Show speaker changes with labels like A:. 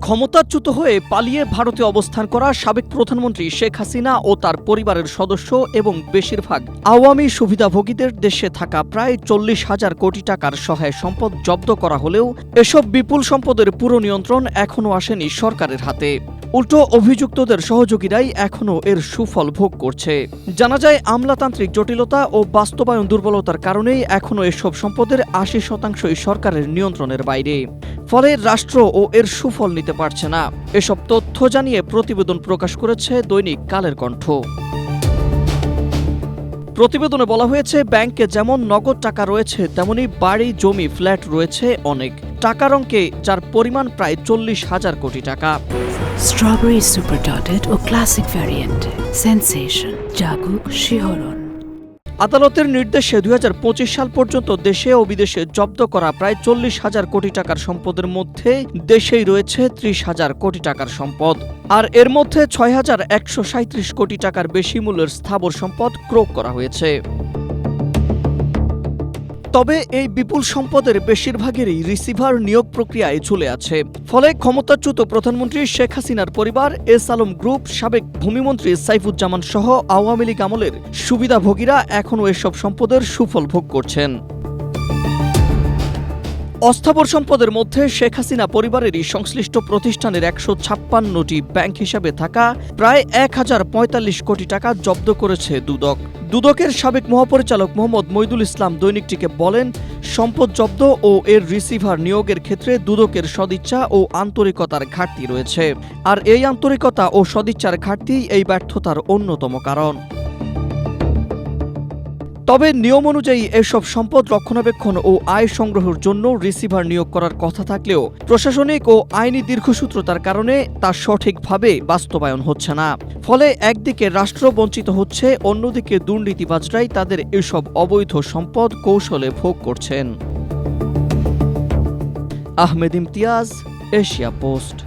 A: ক্ষমতাচ্যুত হয়ে পালিয়ে ভারতে অবস্থান করা সাবেক প্রধানমন্ত্রী শেখ হাসিনা ও তার পরিবারের সদস্য এবং বেশিরভাগ আওয়ামী সুবিধাভোগীদের দেশে থাকা প্রায় 40,000 কোটি টাকার সহায় সম্পদ জব্দ করা হলেও এসব বিপুল সম্পদের পুরো নিয়ন্ত্রণ এখনও আসেনি সরকারের হাতে। উল্টো অভিযুক্তদের সহযোগীরাই এখনও এর সুফল ভোগ করছে। জানা যায়, আমলাতান্ত্রিক জটিলতা ও বাস্তবায়ন দুর্বলতার কারণেই এখনও এসব সম্পদের 80% সরকারের নিয়ন্ত্রণের বাইরে। ফলে রাষ্ট্র ও এর সুফল নিতে পারছে না। এসব তথ্য জানিয়ে প্রতিবেদন প্রকাশ করেছে দৈনিক কালের কণ্ঠ। প্রতিবেদনে বলা হয়েছে, ব্যাংকে যেমন নগদ টাকা রয়েছে তেমনি বাড়ি, জমি, ফ্ল্যাট রয়েছে অনেক টাকার অঙ্কে, যার পরিমাণ প্রায় 40,000 কোটি টাকা।
B: স্ট্রবেরি সুপার ডটেড ও ক্লাসিক ভ্যারিয়েন্ট সেন্সেশন জাগুক শিহরণ।
A: আদালতের নির্দেশে 2025 সাল পর্যন্ত দেশে ও বিদেশে জব্দ করা প্রায় 40,000 কোটি টাকার সম্পদের মধ্যে দেশেই রয়েছে 30,000 কোটি টাকার সম্পদ। আর এর মধ্যে 6,137 কোটি টাকার বেশি মূল্যের স্থাবর সম্পদ ক্রয় করা হয়েছে। তবে এই বিপুল সম্পদের বেশিরভাগেরই রিসিভার নিয়োগ প্রক্রিয়ায় ঝুলে আছে। ফলে ক্ষমতাচ্যুত প্রধানমন্ত্রী শেখ হাসিনার পরিবার, এস আলম গ্রুপ, সাবেক ভূমিমন্ত্রী সাইফুজ্জামান সহ আওয়ামী লীগ আমলের সুবিধাভোগীরা এখনও এসব সম্পদের সুফল ভোগ করছেন। অস্থাবর সম্পদের মধ্যে শেখ হাসিনা পরিবারেরই সংশ্লিষ্ট প্রতিষ্ঠানের 156টি ব্যাংক হিসাবে থাকা প্রায় 1,045 কোটি টাকা জব্দ করেছে দুদক। দুদকের সাবেক মহাপরিচালক মোহাম্মদ মইদুল ইসলাম দৈনিকটিকে বলেন, সম্পদ জব্দ ও এর রিসিভার নিয়োগের ক্ষেত্রে দুদকের সদিচ্ছা ও আন্তরিকতার ঘাটতি রয়েছে। আর এই আন্তরিকতা ও সদিচ্ছার ঘাটতি এই ব্যর্থতার অন্যতম কারণ। তবে নিয়ম অনুযায়ী এসব সম্পদ রক্ষণাবেক্ষণ ও আয় সংগ্রহের জন্য রিসিভার নিয়োগ করার কথা থাকলেও প্রশাসনিক ও আইনি দীর্ঘসূত্রতার কারণে তা সঠিকভাবে বাস্তবায়ন হচ্ছে না। ফলে একদিকে রাষ্ট্র বঞ্চিত হচ্ছে, অন্যদিকে দুর্নীতিবাজরাই তাদের এসব অবৈধ সম্পদ কৌশলে ভোগ করছেন। Ahmed Imtiaz, Asia post.